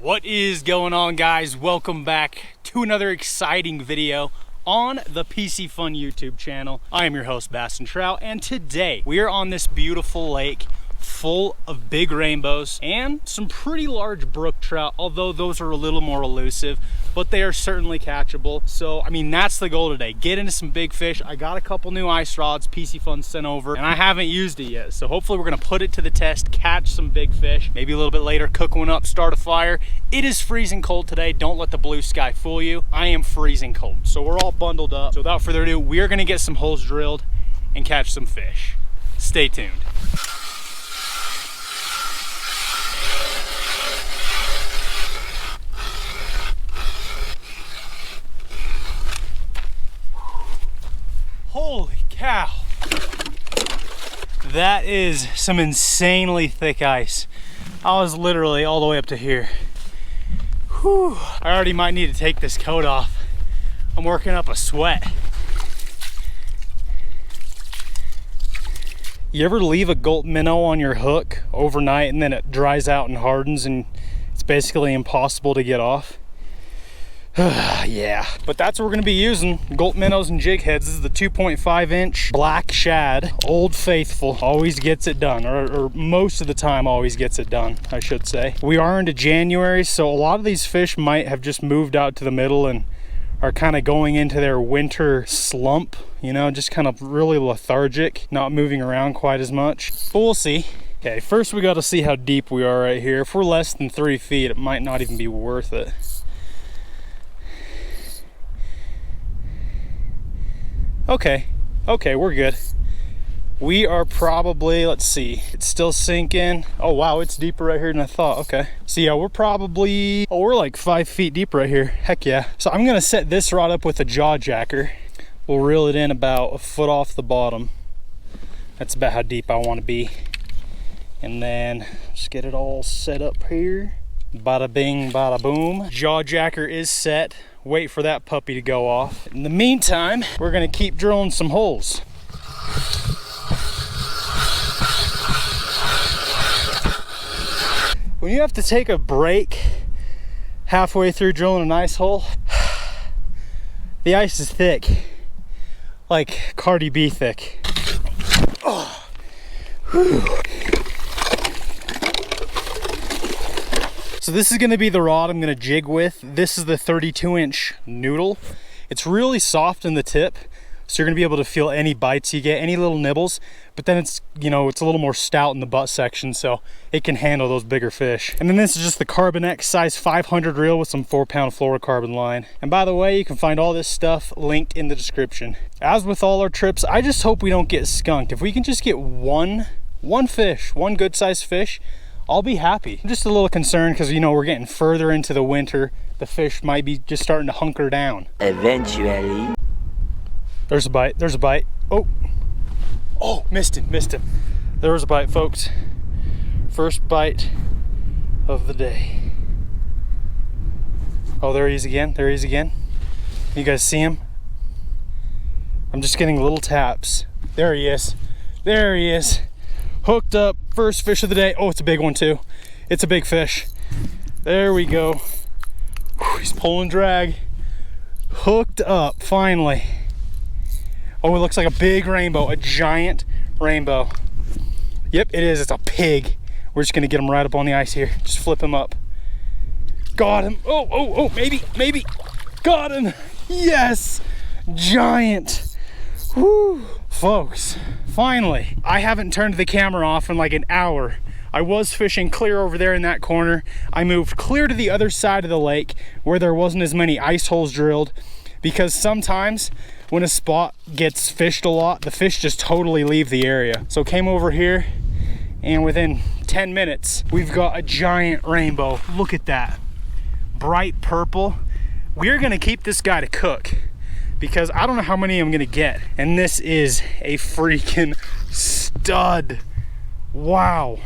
What is going on, guys? Welcome back to another exciting video on the Piscifun YouTube channel. I am your host, Giant Trout, and today we are on this beautiful lake full of big rainbows and some pretty large brook trout, although those are a little more elusive, but they are certainly catchable. So, I mean, that's the goal today. Get into some big fish. I got a couple new ice rods Piscifun sent over, and I haven't used it yet. So hopefully we're gonna put it to the test, catch some big fish. Maybe a little bit later, cook one up, start a fire. It is freezing cold today. Don't let the blue sky fool you. I am freezing cold. So we're all bundled up. So without further ado, we are gonna get some holes drilled and catch some fish. Stay tuned. Holy cow. That is some insanely thick ice. I was literally all the way up to here. Whew. I already might need to take this coat off. I'm working up a sweat. You ever leave a gulp minnow on your hook overnight and then it dries out and hardens and it's basically impossible to get off? Yeah, but that's what we're gonna be using. Gulp minnows and jig heads. This is the 2.5 inch black shad. Old Faithful always gets it done, or most of the time always gets it done, I should say. We are into January, so a lot of these fish might have just moved out to the middle and are kind of going into their winter slump, you know, just kind of really lethargic, not moving around quite as much, but we'll see. Okay, first we got to see how deep we are right here. If we're less than 3 feet, it might not even be worth it. Okay, we're good. We are probably, let's see, it's still sinking. Oh wow, it's deeper right here than I thought. Okay, so yeah, we're probably, we're like 5 feet deep right here. Heck yeah. So I'm gonna set this rod up with a jaw jacker. We'll reel it in about a foot off the bottom. That's about how deep I want to be. And then just get it all set up here. Bada bing, bada boom. Jaw jacker is set. Wait for that puppy to go off. In the meantime, we're gonna keep drilling some holes. When you have to take a break halfway through drilling an ice hole, the ice is thick, like Cardi B thick. Oh. Whew. So this is gonna be the rod I'm gonna jig with. This is the 32-inch noodle. It's really soft in the tip, so you're gonna be able to feel any bites you get, any little nibbles, but then it's, you know, it's a little more stout in the butt section, so it can handle those bigger fish. And then this is just the Carbon X size 500 reel with some 4-pound fluorocarbon line. And by the way, you can find all this stuff linked in the description. As with all our trips, I just hope we don't get skunked. If we can just get one fish, one good sized fish, I'll be happy. I'm just a little concerned because, you know, we're getting further into the winter. The fish might be just starting to hunker down. Eventually. There's a bite, there's a bite. Oh, missed him. There was a bite, folks. First bite of the day. Oh, there he is again, You guys see him? I'm just getting little taps. There he is. Hooked up, first fish of the day. Oh, it's a big one too. It's a big fish. There we go. Whew, he's pulling drag. Hooked up, finally. Oh, it looks like a big rainbow, a giant rainbow. Yep, it is, it's a pig. We're just gonna get him right up on the ice here. Just flip him up. Got him, oh, maybe. Got him, yes, giant. Whew. Folks, finally, I haven't turned the camera off in like an hour. I was fishing clear over there in that corner. I moved clear to the other side of the lake where there wasn't as many ice holes drilled, because sometimes when a spot gets fished a lot, the fish just totally leave the area. So came over here, and within 10 minutes, we've got a giant rainbow. Look at that, bright purple. We're gonna keep this guy to cook, because I don't know how many I'm gonna get. And this is a freaking stud. Wow.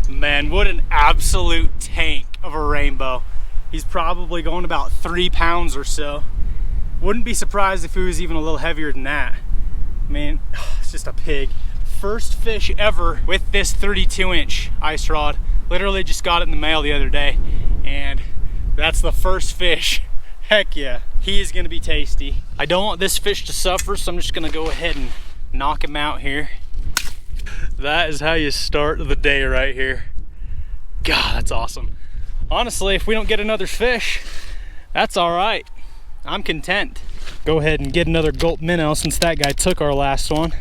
Man, what an absolute tank of a rainbow. He's probably going about 3 pounds or so. Wouldn't be surprised if he was even a little heavier than that. I mean, it's just a pig. First fish ever with this 32-inch ice rod. Literally just got it in the mail the other day. That's the first fish. Heck yeah, he is gonna be tasty. I don't want this fish to suffer, so I'm just gonna go ahead and knock him out here. That is how you start the day right here. God, that's awesome. Honestly, if we don't get another fish, that's all right. I'm content. Go ahead and get another gulp minnow since that guy took our last one.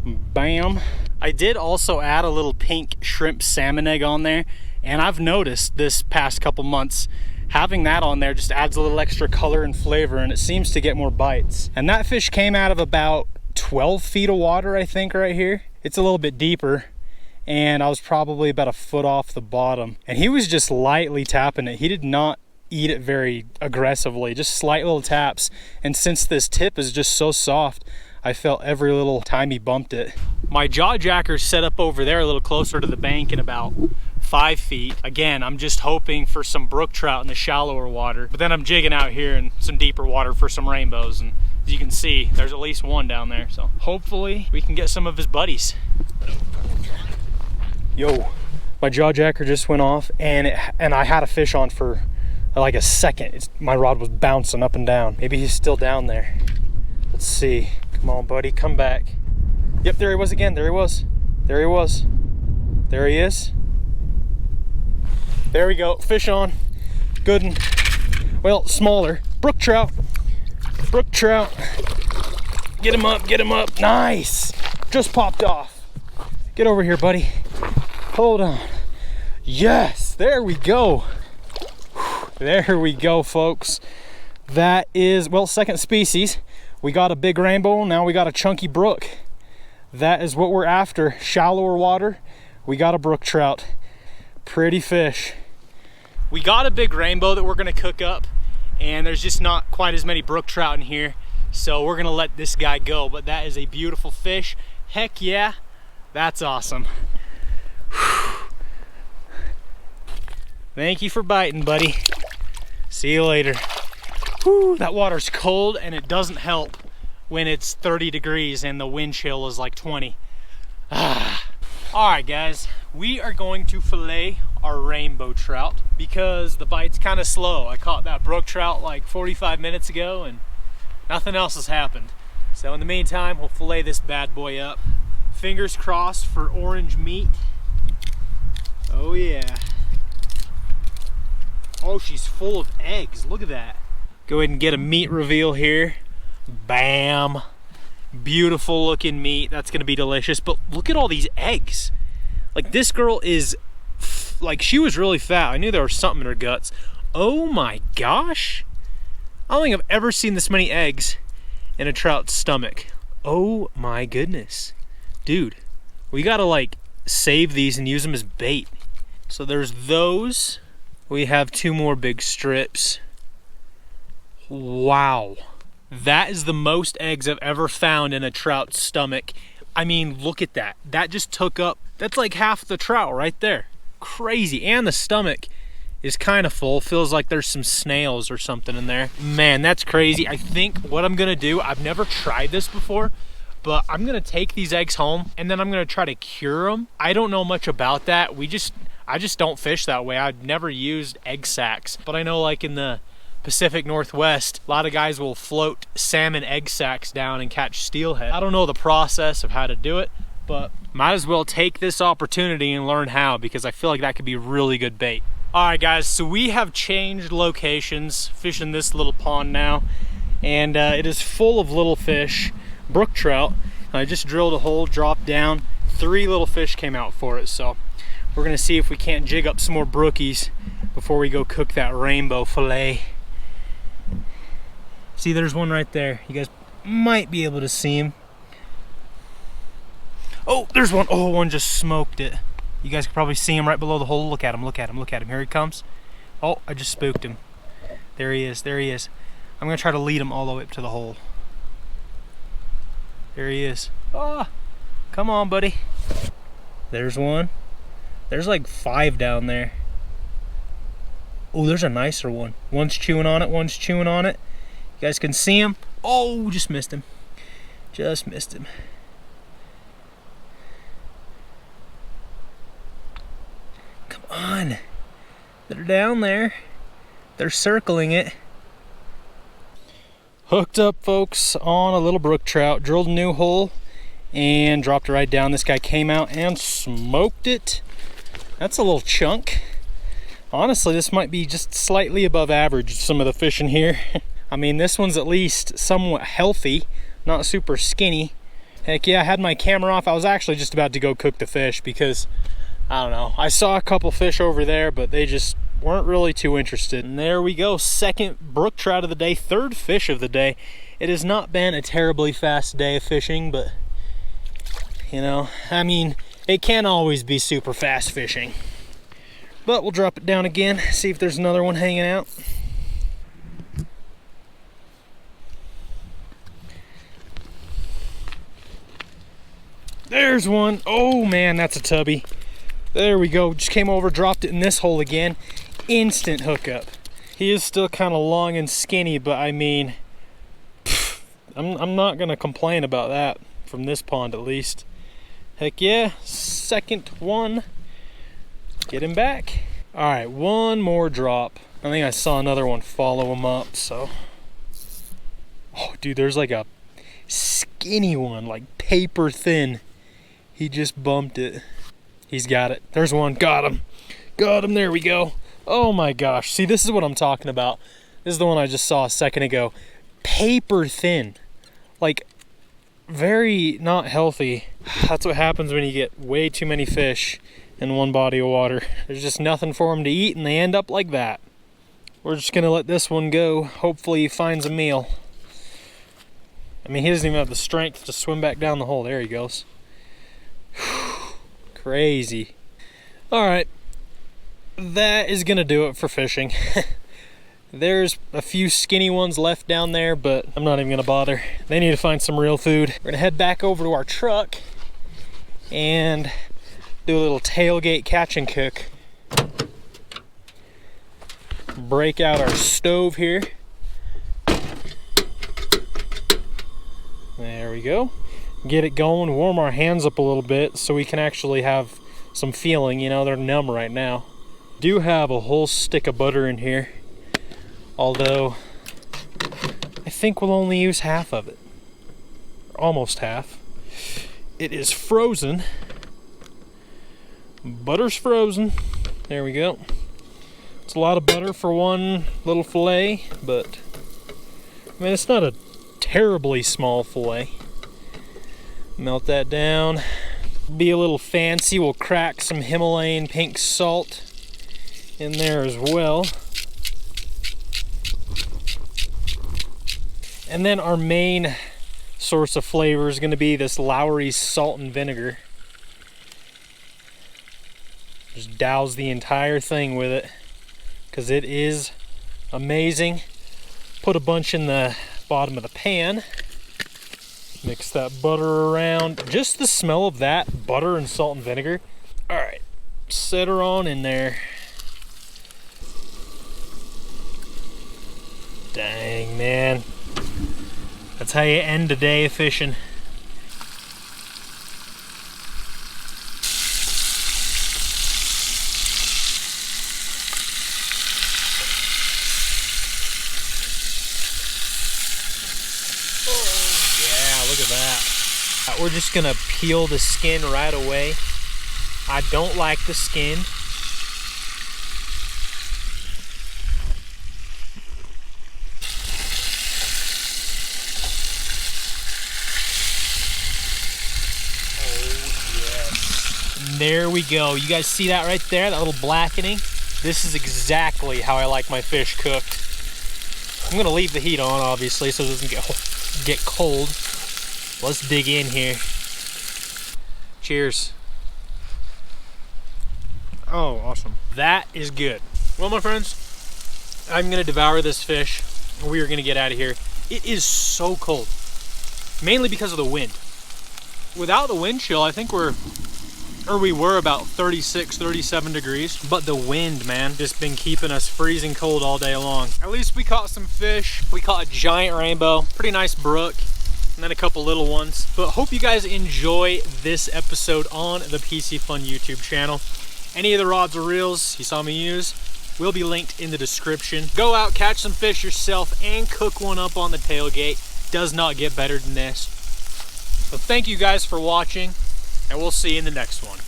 Bam. I did also add a little pink shrimp salmon egg on there, and I've noticed this past couple months having that on there just adds a little extra color and flavor, and it seems to get more bites. And that fish came out of about 12 feet of water, I think, right here. It's a little bit deeper, and I was probably about a foot off the bottom, and he was just lightly tapping it. He did not eat it very aggressively, just slight little taps. And since this tip is just so soft, I felt every little time he bumped it. My jaw jacker's set up over there a little closer to the bank in about 5 feet. Again, I'm just hoping for some brook trout in the shallower water, but then I'm jigging out here in some deeper water for some rainbows, and as you can see, there's at least one down there, so hopefully we can get some of his buddies. Yo, my jaw jacker just went off, and I had a fish on for like a second. My rod was bouncing up and down. Maybe he's still down there. Let's see. Come on, buddy, come back. Yep, there he was again. There he was. There he was. There he is. There we go. Fish on. Good one. Well, smaller. Brook trout. Brook trout. Get him up. Get him up. Nice. Just popped off. Get over here, buddy. Hold on. Yes. There we go. There we go, folks. That is, well, second species. We got a big rainbow, now we got a chunky brook. That is what we're after. Shallower water, we got a brook trout. Pretty fish. We got a big rainbow that we're gonna cook up, and there's just not quite as many brook trout in here, so we're gonna let this guy go. But that is a beautiful fish. Heck yeah, that's awesome. Thank you for biting, buddy. See you later. Whew, that water's cold, and it doesn't help when it's 30 degrees and the wind chill is like 20. All right, guys, we are going to fillet our rainbow trout because the bite's kind of slow. I caught that brook trout like 45 minutes ago, and nothing else has happened. So in the meantime, we'll fillet this bad boy up. Fingers crossed for orange meat. Oh yeah. Oh, she's full of eggs. Look at that. Go ahead and get a meat reveal here. Bam. Beautiful looking meat. That's gonna be delicious. But look at all these eggs. Like, this girl is, like, she was really fat. I knew there was something in her guts. Oh my gosh. I don't think I've ever seen this many eggs in a trout's stomach. Oh my goodness. Dude, we gotta like save these and use them as bait. So there's those. We have 2 more big strips. Wow. That is the most eggs I've ever found in a trout's stomach. I mean, look at that. That just took up, that's like half the trout right there. Crazy. And the stomach is kind of full. Feels like there's some snails or something in there. Man, that's crazy. I think what I'm gonna do, I've never tried this before, but I'm gonna take these eggs home and then I'm gonna try to cure them. I don't know much about that. I just don't fish that way. I've never used egg sacs, but I know like in the Pacific Northwest, a lot of guys will float salmon egg sacs down and catch steelhead. I don't know the process of how to do it, but might as well take this opportunity and learn how, because I feel like that could be really good bait. All right, guys, so we have changed locations, fishing this little pond now, and it is full of little fish, brook trout. I just drilled a hole, dropped down, 3 little fish came out for it, so we're gonna see if we can't jig up some more brookies before we go cook that rainbow fillet. See, there's one right there. You guys might be able to see him. Oh, there's one. Oh, one just smoked it. You guys can probably see him right below the hole. Look at him, look at him, look at him. Here he comes. Oh, I just spooked him. There he is, there he is. I'm gonna try to lead him all the way up to the hole. There he is. Oh, come on, buddy. There's one. There's like 5 down there. Oh, there's a nicer one. One's chewing on it, one's chewing on it. You guys can see him. Oh, just missed him. Just missed him. Come on. They're down there. They're circling it. Hooked up, folks, on a little brook trout. Drilled a new hole and dropped it right down. This guy came out and smoked it. That's a little chunk. Honestly, this might be just slightly above average, some of the fish in here. I mean, this one's at least somewhat healthy, not super skinny. Heck yeah, I had my camera off. I was actually just about to go cook the fish because, I don't know, I saw a couple fish over there, but they just weren't really too interested. And there we go, second brook trout of the day, third fish of the day. It has not been a terribly fast day of fishing, but, you know, I mean, it can't always be super fast fishing. But we'll drop it down again, see if there's another one hanging out. There's one. Oh man, that's a tubby. There we go. Just came over, dropped it in this hole again. Instant hookup. He is still kind of long and skinny, but I mean, I'm not gonna complain about that from this pond at least. Heck yeah, second one. Get him back. All right, one more drop. I think I saw another one follow him up, so. Oh dude, there's like a skinny one, like paper thin. He just bumped it. He's got it. There's one. Got him. Got him. There we go. Oh my gosh. See, this is what I'm talking about. This is the one I just saw a second ago. Paper thin. Like, very not healthy. That's what happens when you get way too many fish in one body of water. There's just nothing for them to eat, and they end up like that. We're just going to let this one go. Hopefully he finds a meal. I mean, he doesn't even have the strength to swim back down the hole. There he goes. Crazy. All right, that is gonna do it for fishing. There's a few skinny ones left down there, but I'm not even gonna bother. They need to find some real food. We're gonna head back over to our truck and do a little tailgate catch and cook. Break out our stove here. There we go. Get it going, warm our hands up a little bit so we can actually have some feeling. You know, they're numb right now. Do have a whole stick of butter in here, although I think we'll only use half of it, almost half. It is frozen. Butter's frozen. There we go. It's a lot of butter for one little fillet, but I mean, it's not a terribly small fillet. Melt that down. Be a little fancy, we'll crack some Himalayan pink salt in there as well. And then our main source of flavor is going to be this Lowry's salt and vinegar. Just douse the entire thing with it because it is amazing. Put a bunch in the bottom of the pan. Mix that butter around. Just the smell of that butter and salt and vinegar. All right, set her on in there. Dang, man. That's how you end a day of fishing. Look at that. We're just gonna peel the skin right away. I don't like the skin. Oh yes. And there we go. You guys see that right there? That little blackening? This is exactly how I like my fish cooked. I'm gonna leave the heat on, obviously, so it doesn't get cold. Let's dig in here. Cheers. Oh, awesome. That is good. Well, my friends, I'm gonna devour this fish and we are gonna get out of here. It is so cold, mainly because of the wind. Without the wind chill, I think we were about 36, 37 degrees, but the wind, man, just been keeping us freezing cold all day long. At least we caught some fish. We caught a giant rainbow, pretty nice brook, and then a couple little ones. But hope you guys enjoy this episode on the Piscifun YouTube channel. Any of the rods or reels you saw me use, will be linked in the description. Go out, catch some fish yourself, and cook one up on the tailgate. Does not get better than this. So thank you guys for watching, and we'll see you in the next one.